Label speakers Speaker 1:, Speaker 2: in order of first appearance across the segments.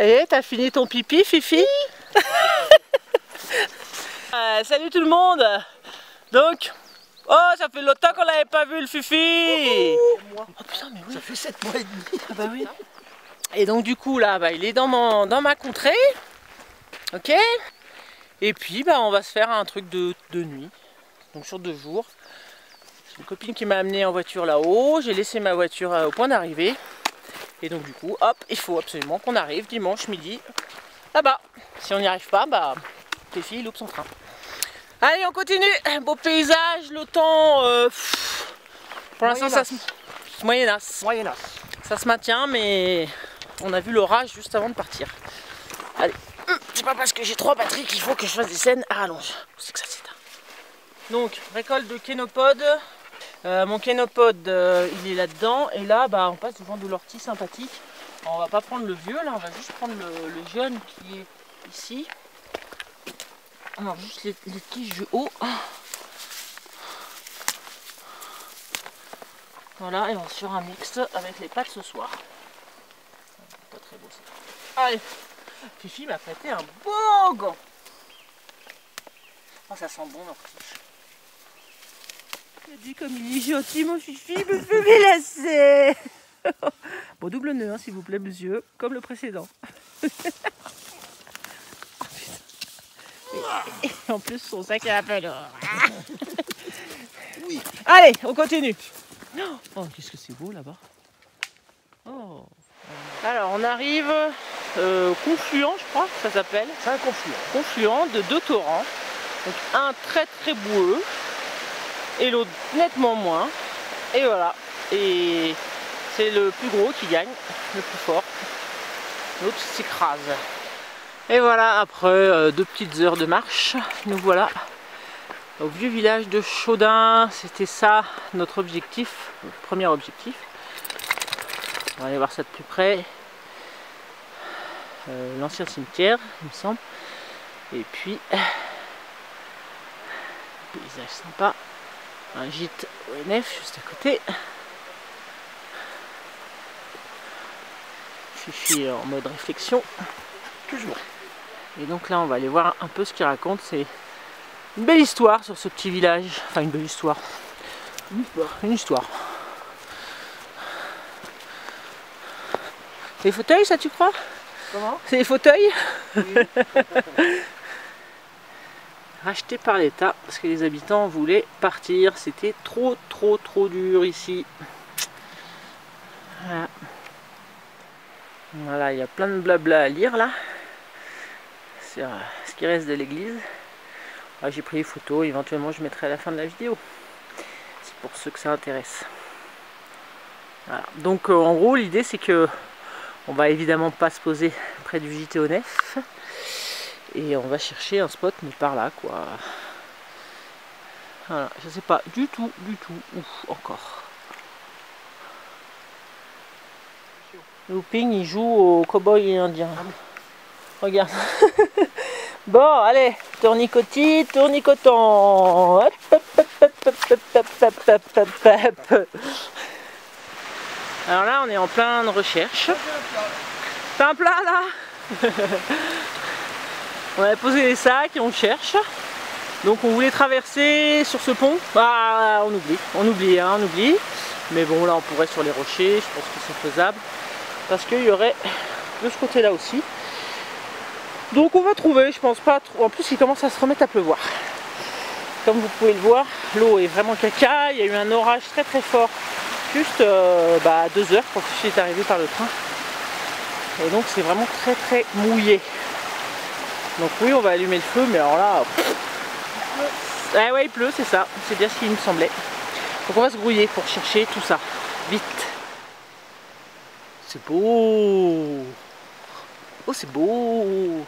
Speaker 1: Ça y est, t'as fini ton pipi, Fifi? Salut tout le monde. Donc, oh, ça fait longtemps qu'on l'avait pas vu le Fifi. Oh putain, mais oui.
Speaker 2: Ça fait 7 mois et demi.
Speaker 1: Ah bah oui. Et donc du coup là, il est dans ma contrée. Ok. Et puis on va se faire un truc de nuit. Donc sur 2 jours. J'ai une copine qui m'a amené en voiture là-haut. J'ai laissé ma voiture au point d'arrivée. Et donc du coup, hop, il faut absolument qu'on arrive dimanche midi là-bas. Si on n'y arrive pas, Fifi loupe son train. Allez, on continue. Beau paysage, le temps. Pour l'instant, ça se moyennasse. Ça se maintient, mais on a vu l'orage juste avant de partir. Allez, c'est pas parce que j'ai 3 batteries qu'il faut que je fasse des scènes à rallonge. C'est que ça s'éteint. Donc, récolte de kénopode. Mon kénopode, il est là-dedans. Et là, on passe devant de l'ortie sympathique. Alors, on va pas prendre le vieux, là, on va juste prendre le jeune qui est ici. Alors, juste les tiges du haut. Voilà, et on va se faire un mix avec les pâtes ce soir. Pas très beau ça. Allez, Fifi m'a prêté un beau gant. Oh, ça sent bon l'ortie. Il a dit comme il est gentil mon Fifi, il me fait mélasser. Bon, double nœud, hein, s'il vous plaît, monsieur, comme le précédent. Et en plus, son sac est un peu lourd.
Speaker 2: Oui.
Speaker 1: Allez, on continue. Oh, qu'est-ce que c'est beau là-bas. Oh. Alors, on arrive confluent, je crois que ça s'appelle.
Speaker 2: C'est un confluent.
Speaker 1: Confluent de 2 torrents. Donc, un très très boueux et l'autre nettement moins. Et voilà. Et c'est le plus gros qui gagne, le plus fort. L'autre s'écrase. Et voilà, après 2 petites heures de marche, nous voilà au vieux village de Chaudin. C'était ça notre objectif, notre premier objectif. On va aller voir ça de plus près. L'ancien cimetière, il me semble. Et puis, paysage sympa. Un gîte ONF juste à côté. Fifi en mode réflexion.
Speaker 2: Toujours.
Speaker 1: Et donc là, on va aller voir un peu ce qu'il raconte. C'est une belle histoire sur ce petit village. Enfin, une belle histoire. Une histoire. C'est les fauteuils, ça, tu crois?
Speaker 2: Comment?
Speaker 1: C'est les fauteuils?
Speaker 2: Oui.
Speaker 1: Rachetés par l'État parce que les habitants voulaient partir. C'était trop dur ici. Voilà. Voilà, il y a plein de blabla à lire là. Sur ce qui reste de l'église. J'ai pris les photos, éventuellement je mettrai à la fin de la vidéo. C'est pour ceux que ça intéresse. Voilà. Donc en gros l'idée c'est que on va évidemment pas se poser près du JT ONF. Et on va chercher un spot mais par là quoi. Voilà, je sais pas du tout où encore. Looping il joue au cow-boy et indien. Regarde. Bon, allez, tournicotis, tournicotant. Hop, hop, hop, hop, hop, hop, hop, hop, hop, hop. Alors là, on est en pleine recherche. T'as un plat là? On a posé les sacs et on cherche. Donc on voulait traverser sur ce pont. On oublie. Mais bon, là on pourrait sur les rochers, je pense que c'est faisable. Parce qu'il y aurait de ce côté-là aussi. Donc on va trouver, je pense pas trop. En plus il commence à se remettre à pleuvoir. Comme vous pouvez le voir, l'eau est vraiment caca. Il y a eu un orage très fort juste à 2 heures quand je suis arrivé par le train. Et donc c'est vraiment très mouillé. Donc oui, on va allumer le feu, mais alors là... Ah ouais, il pleut, c'est ça. C'est bien ce qu'il me semblait. Donc on va se grouiller pour chercher tout ça. Vite. C'est beau. Oh, c'est beau.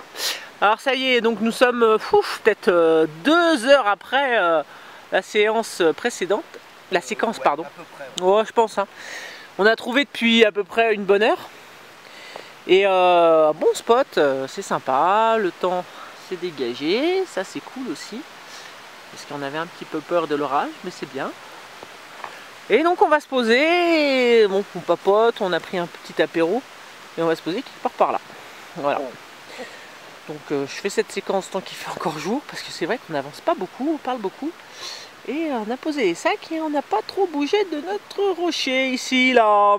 Speaker 1: Alors ça y est, donc nous sommes peut-être 2 heures après la séance précédente. La séquence, pardon.
Speaker 2: À peu près,
Speaker 1: ouais. Ouais, je pense. Hein. On a trouvé depuis à peu près une bonne heure. Et bon spot, c'est sympa. Le temps s'est dégagé. Ça, c'est cool aussi. Parce qu'on avait un petit peu peur de l'orage, mais c'est bien. Et donc on va se poser. Bon, on papote, on a pris un petit apéro. Et on va se poser quelque part par là. Voilà. Donc je fais cette séquence tant qu'il fait encore jour, parce que c'est vrai qu'on n'avance pas beaucoup, on parle beaucoup. Et on a posé les sacs et on n'a pas trop bougé de notre rocher ici, là.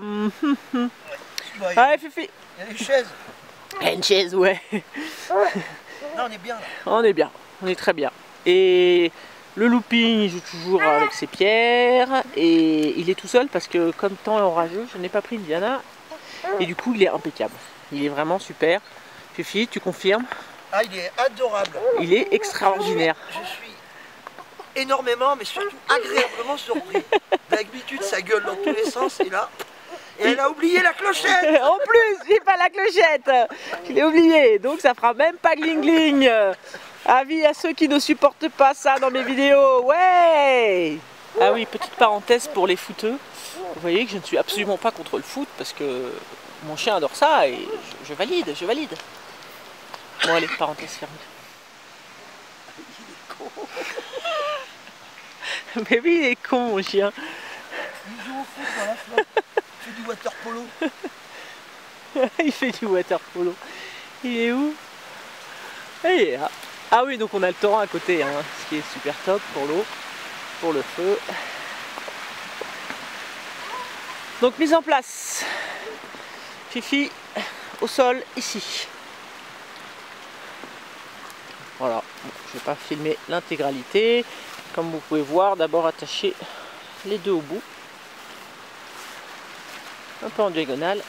Speaker 1: Allez, Fifi.
Speaker 2: Il y a des chaises.
Speaker 1: Il y a une chaise, ouais.
Speaker 2: Là, on est bien. Là.
Speaker 1: On est bien, on est très bien. Et le looping, il joue toujours avec ses pierres. Et il est tout seul parce que comme temps est orageux, je n'ai pas pris Diana. Et du coup, il est impeccable. Il est vraiment super. Fifi, tu confirmes?
Speaker 2: Ah, il est adorable.
Speaker 1: Il est extraordinaire.
Speaker 2: Je suis énormément, mais surtout agréablement surpris. D'habitude, ça gueule dans tous les sens. Et là, elle a oublié la clochette.
Speaker 1: En plus, j'ai pas la clochette. Je l'ai oublié. Donc ça fera même pas gling-gling. Avis à ceux qui ne supportent pas ça dans mes vidéos. Ouais. Ah oui, petite parenthèse pour les footeux. Vous voyez que je ne suis absolument pas contre le foot parce que mon chien adore ça et je valide, je valide. Bon allez, parenthèse fermée. Mais oui, il est con mon chien.
Speaker 2: Il joue au foot dans la flotte. Il fait du water polo.
Speaker 1: Il fait du water polo. Il est où? Il est là. Ah oui, donc on a le torrent à côté, hein, ce qui est super top pour l'eau, pour le feu. Donc mise en place. Fifi au sol ici. Voilà, bon, je ne vais pas filmer l'intégralité. Comme vous pouvez voir, d'abord attacher les deux au bout. Un peu en diagonale.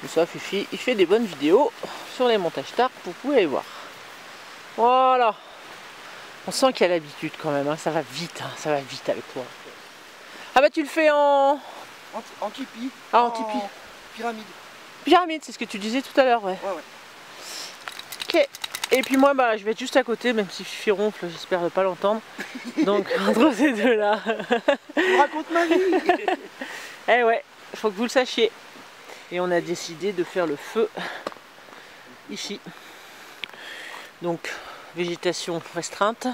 Speaker 1: Comme ça, Fifi, il fait des bonnes vidéos sur les montages tarp, vous pouvez les voir. Voilà. On sent qu'il y a l'habitude quand même, hein. Ça va vite, hein. Ça va vite avec toi. Ah bah tu le fais en
Speaker 2: tipi.
Speaker 1: Ah, en tipi.
Speaker 2: Pyramide.
Speaker 1: Pyramide, c'est ce que tu disais tout à l'heure, ouais.
Speaker 2: Ouais.
Speaker 1: Ok. Et puis moi, bah, je vais être juste à côté, même si Fifi ronfle, j'espère ne pas l'entendre. Donc, entre ces deux-là.
Speaker 2: Je raconte ma vie.
Speaker 1: Eh ouais, il faut que vous le sachiez. Et on a décidé de faire le feu ici. Donc, végétation restreinte,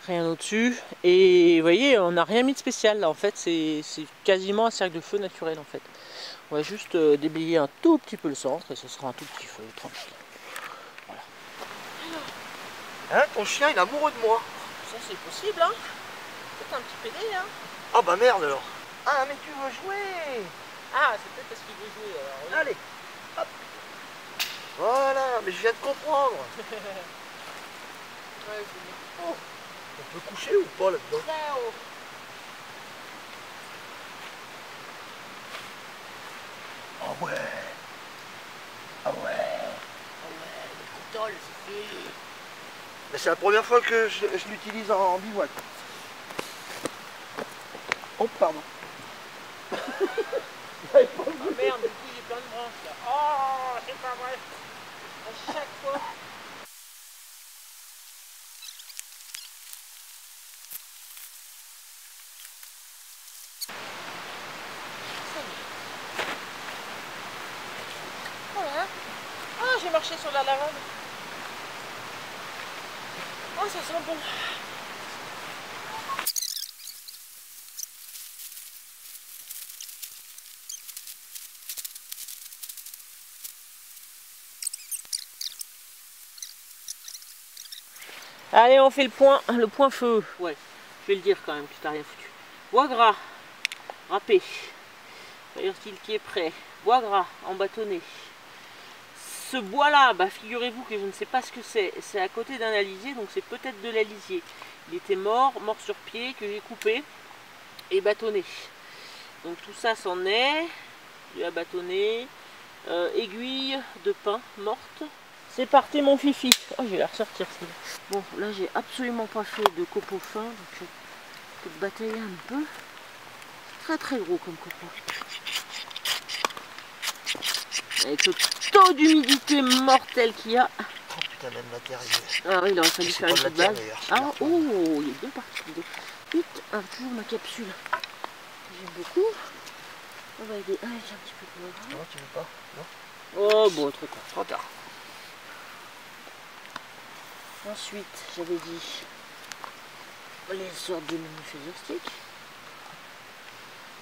Speaker 1: rien au-dessus. Et vous voyez, on n'a rien mis de spécial là. En fait, c'est quasiment un cercle de feu naturel en fait. On va juste déblayer un tout petit peu le centre et ce sera un tout petit feu tranquille. Voilà.
Speaker 2: Hein, ton chien, il est amoureux de moi.
Speaker 1: Ça, c'est possible, hein. C'est un petit PD, hein.
Speaker 2: Ah bah merde alors. Ah, mais tu veux jouer.
Speaker 1: Ah, c'est peut-être parce qu'il veut jouer. Alors, oui.
Speaker 2: Allez, hop. Voilà, mais je viens de comprendre.
Speaker 1: Ouais,
Speaker 2: Oh. On peut coucher ou pas là-dedans?
Speaker 1: très haut.
Speaker 2: Ah ouais. Ah ouais.
Speaker 1: Ah ouais, le cotol, c'est fait.
Speaker 2: Mais c'est la première fois que je l'utilise en bivouac. Oh pardon.
Speaker 1: Ah merde, du coup j'ai plein de branches là. Oh, c'est pas vrai. À chaque fois. Voilà. Ah, j'ai marché sur la lavande. Oh, ça sent bon. Allez, on fait le point feu. Ouais, je vais le dire quand même que t'as rien foutu. Bois gras, râpé. Fire-steel qui est prêt. Bois gras, embâtonné. Ce bois-là, bah, figurez-vous que je ne sais pas ce que c'est. C'est à côté d'un alisier, donc c'est peut-être de l'alisier. Il était mort sur pied, que j'ai coupé et bâtonné. Donc tout ça c'en est. Du bâtonné. Aiguille de pin morte. C'est parti mon Fifi. Oh, je vais la ressortir celle-là. Bon, là j'ai absolument pas fait de copeaux fins, donc je vais peut-être batailler un peu. C'est très gros comme copeau. Avec le taux d'humidité mortel qu'il y a.
Speaker 2: Oh putain, même la terre.
Speaker 1: Ah oui, il aurait fallu faire une petite base. Ah, oh, il est bien parti. Vite, toujours ma capsule. J'aime beaucoup. On va aider. Ah, j'ai un petit peu de bois.
Speaker 2: Non, tu veux pas? Non.
Speaker 1: Oh, bon, trop tard.
Speaker 2: Trop tard.
Speaker 1: Ensuite, j'avais dit les sortes de mini phaser stick.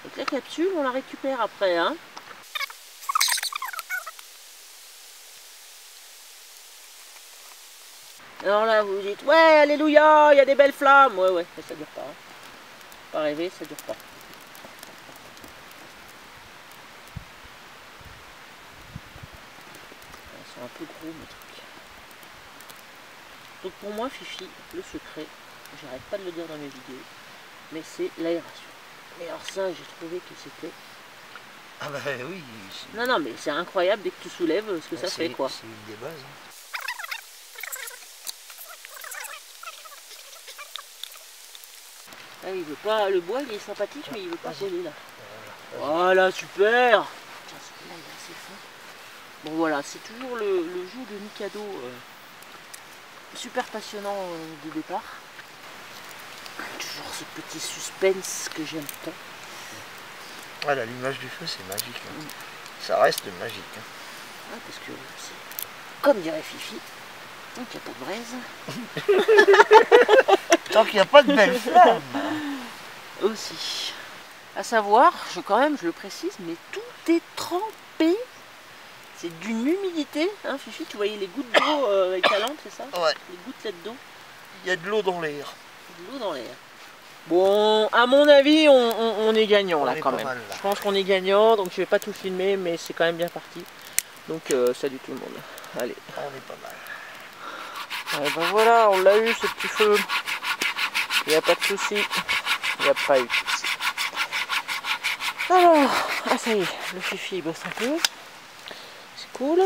Speaker 1: Donc la capsule, on la récupère après, hein. Alors là, vous vous dites, ouais, alléluia, il y a des belles flammes. Ouais, mais ça dure pas. Hein. Pas rêver, ça dure pas. Ils sont un peu gros, mes trucs. Donc pour moi, Fifi, le secret, j'arrête pas de le dire dans mes vidéos, mais c'est l'aération. Mais alors ça, j'ai trouvé que c'était...
Speaker 2: Ah bah oui.
Speaker 1: Non, mais c'est incroyable dès que tu soulèves ce que ça fait, quoi.
Speaker 2: C'est une des bases. Hein.
Speaker 1: Ah, il veut pas, le bois il est sympathique, mais il veut pas coller là. Voilà, super. Tiens, celui-là il est assez fin. Bon voilà, c'est toujours le jeu de Mikado, super passionnant du départ. Toujours ce petit suspense que j'aime tant.
Speaker 2: Ah, l'allumage du feu c'est magique. Hein. Ça reste magique. Hein.
Speaker 1: Ah, parce que c'est, comme dirait Fifi, tant qu'il n'y a pas de braise.
Speaker 2: Tant qu'il n'y a pas de belle flamme.
Speaker 1: Aussi. À savoir, je le précise, mais tout est trempé. C'est d'une humidité, hein Fifi, tu voyais les gouttes d'eau avec ta lampe, c'est ça?
Speaker 2: Ouais.
Speaker 1: Les gouttelettes d'eau.
Speaker 2: Il y a de l'eau dans l'air.
Speaker 1: De l'eau dans l'air. Bon, à mon avis, on est gagnant là quand même.
Speaker 2: Mal, là.
Speaker 1: Je pense qu'on est gagnant, donc je vais pas tout filmer, mais c'est quand même bien parti. Donc salut tout le monde. Allez.
Speaker 2: On est pas mal.
Speaker 1: Et ben voilà, on l'a eu ce petit feu. Il n'y a pas de souci. Il n'y a pas eu de souci. Alors, ah ça y est, le Fifi il bosse un peu. C'est cool.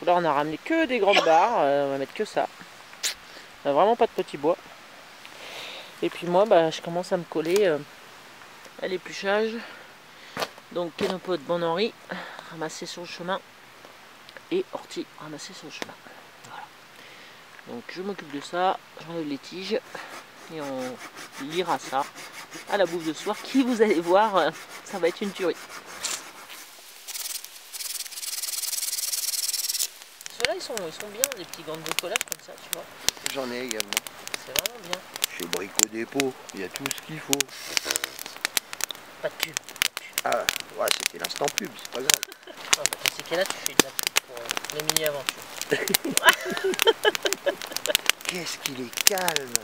Speaker 1: Là on a ramené que des grandes barres, on va mettre que ça. On n'a vraiment pas de petit bois. Et puis moi je commence à me coller à l'épluchage. Donc Kénopode Bon Henri, ramassé sur le chemin. Et ortie ramassé sur le chemin. Voilà. Donc je m'occupe de ça, j'enlève les tiges. Et on lira ça à la bouffe de soir qui, vous allez voir, ça va être une tuerie. Ceux-là ils sont bien, des petits gants de bricolage comme ça, tu vois.
Speaker 2: J'en ai également.
Speaker 1: C'est vraiment bien.
Speaker 2: Chez Brico Dépôt, il y a tout ce qu'il faut.
Speaker 1: Pas de pub.
Speaker 2: Ah ouais, c'était l'instant pub, c'est pas grave.
Speaker 1: Ah, bah, dans ces cas-là, tu fais de la pub pour les mini-aventures.
Speaker 2: Qu'est-ce qu'il est calme.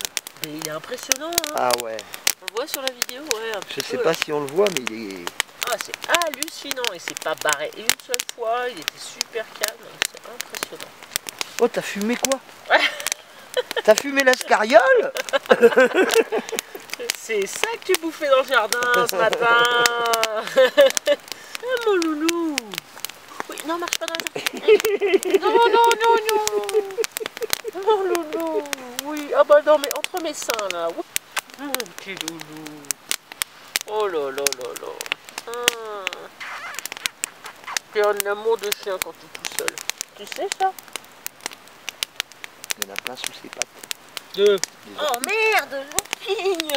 Speaker 1: Mais il est impressionnant, hein.
Speaker 2: Ah ouais.
Speaker 1: On le voit sur la vidéo, ouais.
Speaker 2: Je sais pas si on le voit, mais il est...
Speaker 1: Ah, c'est hallucinant. Et c'est pas barré une seule fois. Il était super calme. C'est impressionnant.
Speaker 2: Oh, t'as fumé quoi? T'as fumé la scariole?
Speaker 1: C'est ça que tu bouffais dans le jardin ce matin. Ah, mon loulou. Oui, non, marche pas dans le jardin. Non. Mon loulou. Oui, ah bah non, mais entre mes seins là. Mon petit loulou. Oh là là là là. T'es un amour de chien quand t'es tout seul. Tu sais ça?
Speaker 2: Il y en a plein sous ses pattes.
Speaker 1: Oh merde, l'opine.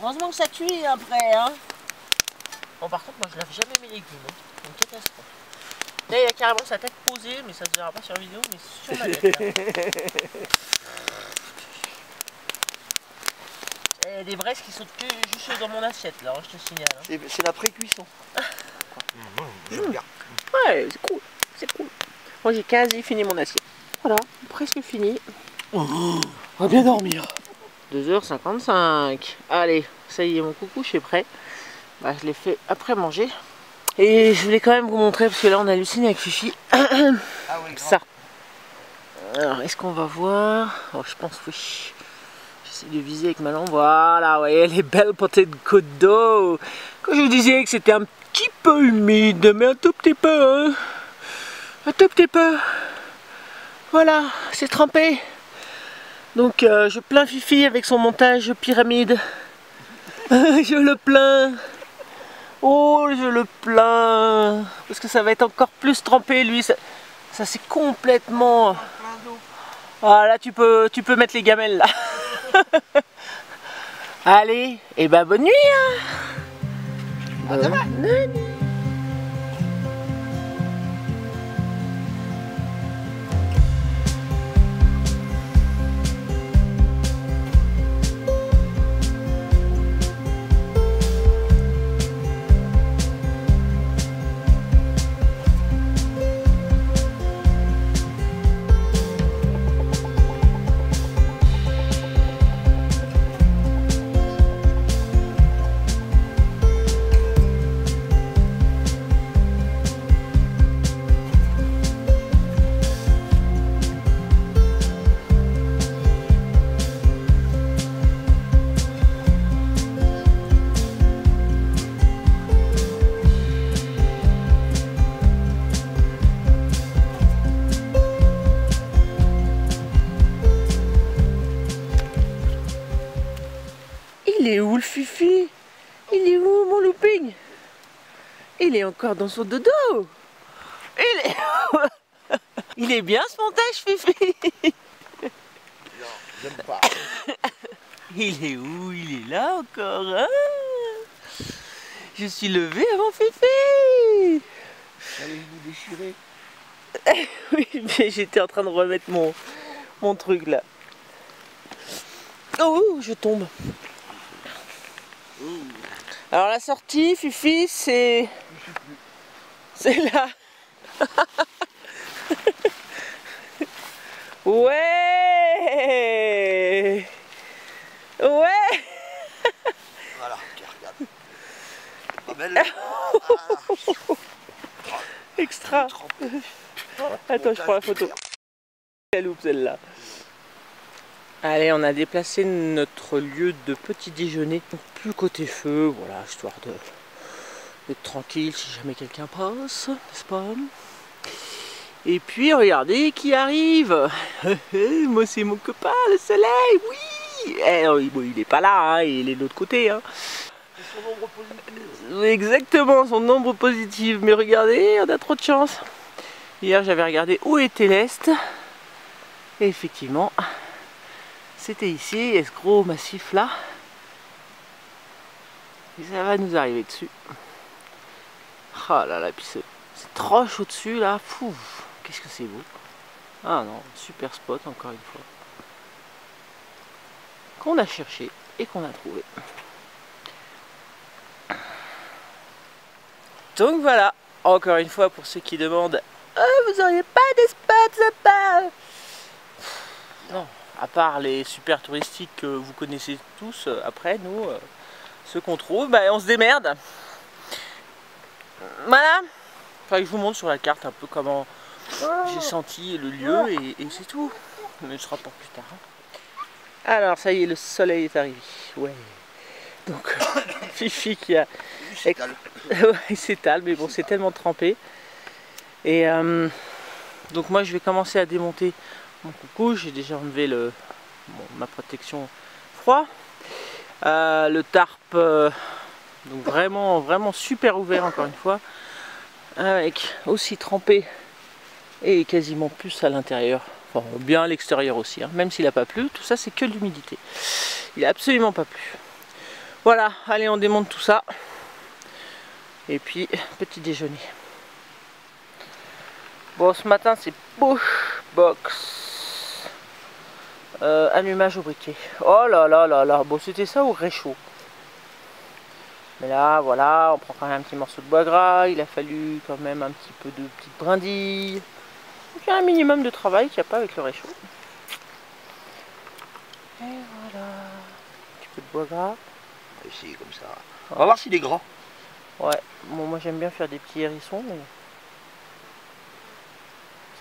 Speaker 1: Heureusement que ça cuit après, hein. Bon, par contre, moi je lave jamais mes légumes. Hein. C'est une catastrophe. Là, il a carrément sa tête posée, mais ça se verra pas sur vidéo, mais sur ma tête. Il y a des braises qui sautent que juste dans mon assiette, là, hein, je te signale. Hein.
Speaker 2: C'est la pré-cuisson.
Speaker 1: Ouais, c'est cool, c'est cool. Moi j'ai quasi fini mon assiette. Voilà, presque fini. On va bien dormir. 2h55. Allez, ça y est, mon coucou, je suis prêt. Bah, je l'ai fait après manger. Et je voulais quand même vous montrer, parce que là on hallucine avec Fifi.
Speaker 2: Ah oui,
Speaker 1: Ça. Alors, est-ce qu'on va voir? Oh, je pense oui. J'essaie de viser avec ma lampe. Voilà, vous voyez les belles potées de côte d'eau. Quand je vous disais que c'était un petit peu humide, mais un tout petit peu, hein. Un tout petit peu. Voilà, c'est trempé. Donc je plains Fifi avec son montage pyramide. Je le plains. Oh, je le plains. Parce que ça va être encore plus trempé, lui. Ça c'est complètement... Voilà, tu peux mettre les gamelles là. Allez, et ben bonne nuit, hein. Bonne nuit. est où le Fifi? Il est où mon looping? Il est encore dans son dodo. Il est bien ce montage, Fifi.
Speaker 2: Non, j'aime pas.
Speaker 1: Il est où? Il est là encore, hein? Je suis levé avant Fifi.
Speaker 2: Allez vous déchirer.
Speaker 1: Oui, mais j'étais en train de remettre mon truc là. Oh, je tombe. Alors la sortie, Fifi, c'est là. Ouais. Ouais.
Speaker 2: Voilà, tiens, regarde. Pas belle.
Speaker 1: Extra. Attends, je prends la photo. Elle loupe celle-là. Allez, on a déplacé notre lieu de petit déjeuner. Donc, plus côté feu, voilà, histoire d'être tranquille si jamais quelqu'un passe, n'est-ce pas? Et puis, regardez qui arrive. Moi, c'est mon copain, le soleil, oui. Bon, il est pas là, hein, il est de l'autre côté. Hein.
Speaker 2: C'est son nombre positif.
Speaker 1: Exactement, son nombre positif. Mais regardez, on a trop de chance. Hier, j'avais regardé où était l'Est. Et effectivement, c'était ici, et ce gros massif là. Et ça va nous arriver dessus. Oh là là, puis c'est trop chaud dessus là. Pouf, qu'est-ce que c'est beau. Ah non, super spot encore une fois. Qu'on a cherché et qu'on a trouvé. Donc voilà, encore une fois pour ceux qui demandent vous auriez pas des spots là-bas? Non, à part les super touristiques que vous connaissez tous, après nous, ceux qu'on trouve, bah, on se démerde. Voilà. Faudrait que je vous montre sur la carte un peu comment j'ai senti le lieu et c'est tout. Mais ce sera pour plus tard. Alors ça y est, le soleil est arrivé. Ouais. Donc Fifi qui a... il s'étale, mais bon c'est tellement trempé. Et donc moi je vais commencer à démonter mon coucou. J'ai déjà enlevé ma protection froid. Le tarp, donc vraiment super ouvert encore une fois. Avec aussi trempé et quasiment plus à l'intérieur. Enfin, bien à l'extérieur aussi, hein. Même s'il n'a pas plu, tout ça c'est que de l'humidité. Il n'a absolument pas plu. Voilà, allez on démonte tout ça. Et puis, petit déjeuner. Bon, ce matin c'est push box. Allumage au briquet. Oh là là là là, bon c'était ça au réchaud. Mais là, voilà, on prend quand même un petit morceau de bois gras. Il a fallu quand même un petit peu de petites brindilles. Donc il y a un minimum de travail qu'il n'y a pas avec le réchaud. Et voilà. Un petit peu de bois gras.
Speaker 2: Ici, comme ça. On va voir s'il est grand.
Speaker 1: Ouais, bon, moi j'aime bien faire des petits hérissons, mais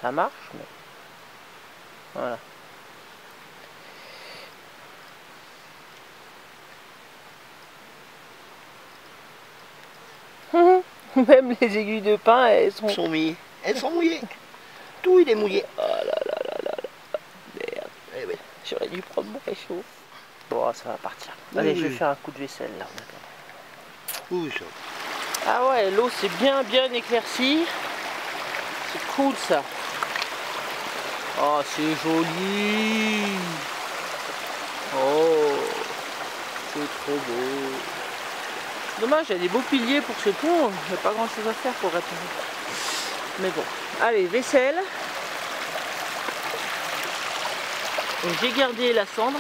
Speaker 1: ça marche, mais voilà. Même les aiguilles de pin, elles sont
Speaker 2: mouillées. Elles sont mouillées. Tout il est mouillé.
Speaker 1: Oh là là là là là. Merde.
Speaker 2: Eh oui.
Speaker 1: J'aurais dû prendre mon réchaud. Bon, ça va partir.
Speaker 2: Oui,
Speaker 1: Allez,
Speaker 2: oui.
Speaker 1: je vais faire un coup de vaisselle là.
Speaker 2: Oui, ça.
Speaker 1: Ah ouais, l'eau c'est bien éclaircie. C'est cool ça. Oh, c'est joli. Oh, c'est trop beau. Dommage, il y a des beaux piliers pour ce pont. Il n'y a pas grand chose à faire pour répondre. Mais bon, allez, vaisselle. J'ai gardé la cendre.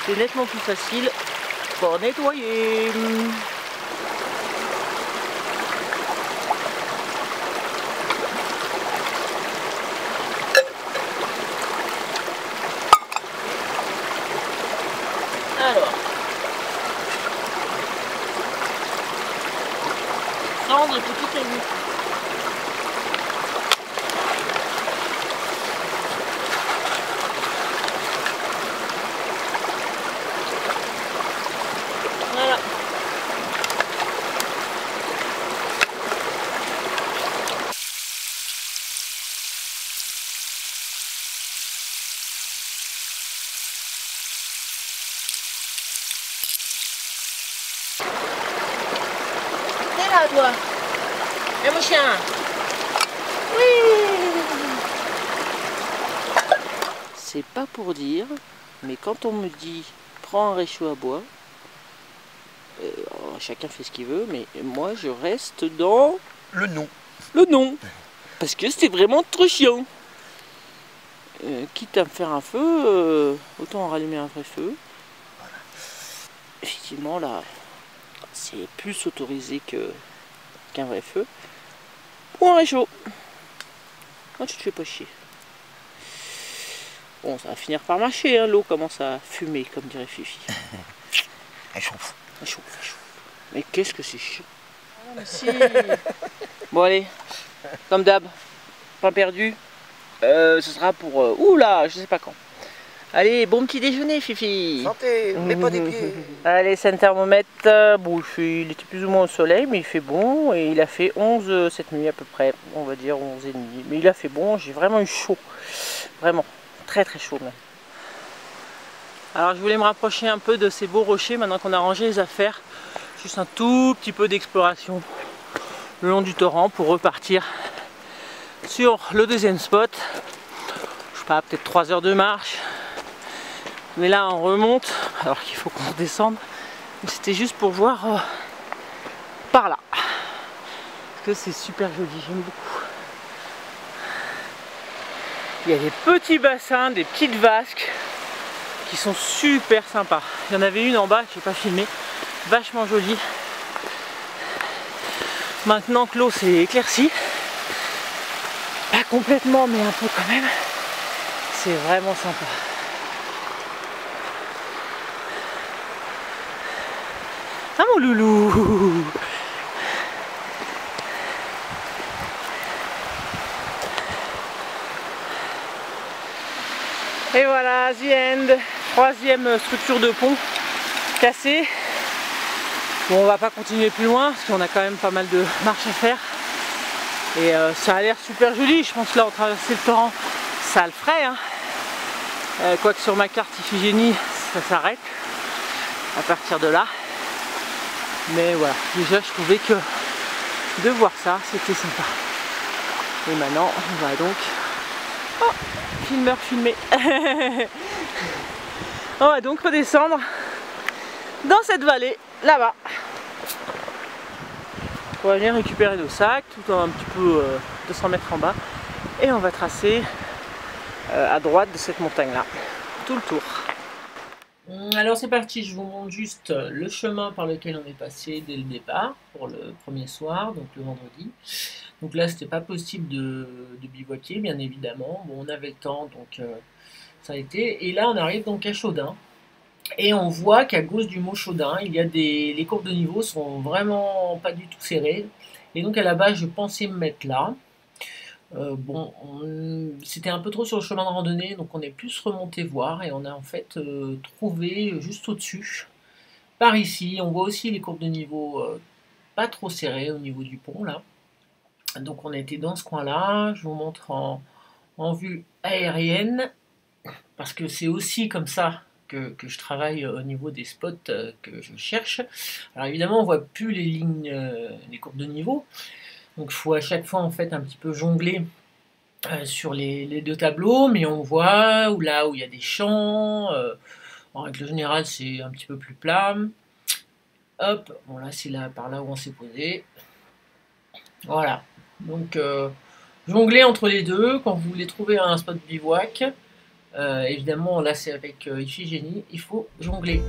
Speaker 1: C'est nettement plus facile pour nettoyer. Alors, cendre et petite égout. Voilà. là, toi. Eh, mon chien. Oui. C'est pas pour dire, mais quand on me dit prends un réchaud à bois, chacun fait ce qu'il veut, mais moi je reste dans
Speaker 2: Le nom.
Speaker 1: le non. Parce que c'est vraiment trop chiant. Quitte à me faire un feu, autant en rallumer un vrai feu.
Speaker 2: Voilà.
Speaker 1: Effectivement, là, c'est plus autorisé qu'un vrai feu. Ou un réchaud. Moi, tu te fais pas chier. Bon, ça va finir par marcher, hein. L'eau commence à fumer, comme dirait Fifi.
Speaker 2: Elle chauffe.
Speaker 1: Elle chauffe, elle chauffe. Mais qu'est-ce que c'est chiant. Ah, mais si. Bon, allez, comme d'hab, pain perdu. Ce sera pour... oula, je sais pas quand. Allez, bon petit déjeuner, Fifi.
Speaker 2: Santé, mets pas des pieds.
Speaker 1: Allez, c'est un thermomètre. Bon, il était plus ou moins au soleil, mais il fait bon. Et il a fait 11 cette nuit à peu près. On va dire 11 et demi. Mais il a fait bon, j'ai vraiment eu chaud. Vraiment, très très chaud même. Alors je voulais me rapprocher un peu de ces beaux rochers maintenant qu'on a rangé les affaires. Juste un tout petit peu d'exploration le long du torrent pour repartir sur le deuxième spot. Je sais pas, peut-être 3 heures de marche. Mais là on remonte alors qu'il faut qu'on redescende. C'était juste pour voir par là. Parce que c'est super joli, j'aime beaucoup. Il y a des petits bassins, des petites vasques qui sont super sympas. Il y en avait une en bas que j'ai pas filmé, vachement jolie. Maintenant que l'eau s'est éclaircie, pas complètement mais un peu quand même, c'est vraiment sympa. Ah mon loulou! Et voilà, the end. Troisième structure de pont cassée. Bon, on va pas continuer plus loin parce qu'on a quand même pas mal de marches à faire. Et ça a l'air super joli. Je pense que là, on traversait le torrent, ça le ferait. Hein. Quoique sur ma carte Iphigénie, ça s'arrête à partir de là. Mais voilà, déjà, je trouvais que de voir ça, c'était sympa. Et maintenant, on va donc... Oh, filmeur filmé. On va donc redescendre dans cette vallée, là-bas. On va venir récupérer nos sacs, tout un petit peu 200 mètres en bas. Et on va tracer à droite de cette montagne-là, tout le tour. Alors c'est parti, je vous montre juste le chemin par lequel on est passé dès le départ, pour le premier soir, donc le vendredi. Donc là, c'était pas possible de bivouaquer, bien évidemment. Bon, on avait le temps, donc ça a été. Et là, on arrive donc à Chaudun. Et on voit qu'à gauche du mont Chaudun, il y a les courbes de niveau sont vraiment pas du tout serrées. Et donc à la base, je pensais me mettre là. Bon, c'était un peu trop sur le chemin de randonnée, donc on est plus remonté voir. Et on a en fait trouvé juste au-dessus, par ici. On voit aussi les courbes de niveau pas trop serrées au niveau du pont, là. Donc on était dans ce coin-là, je vous montre en vue aérienne, parce que c'est aussi comme ça que je travaille au niveau des spots que je cherche. Alors évidemment on voit plus les lignes, les courbes de niveau, donc il faut à chaque fois en fait un petit peu jongler sur les deux tableaux, mais on voit là où il y a des champs, en règle générale c'est un petit peu plus plat. Hop, bon là c'est là, par là où on s'est posé. Voilà. Donc, jongler entre les deux, quand vous voulez trouver un spot bivouac, évidemment, là c'est avec Iphigénie, il faut jongler.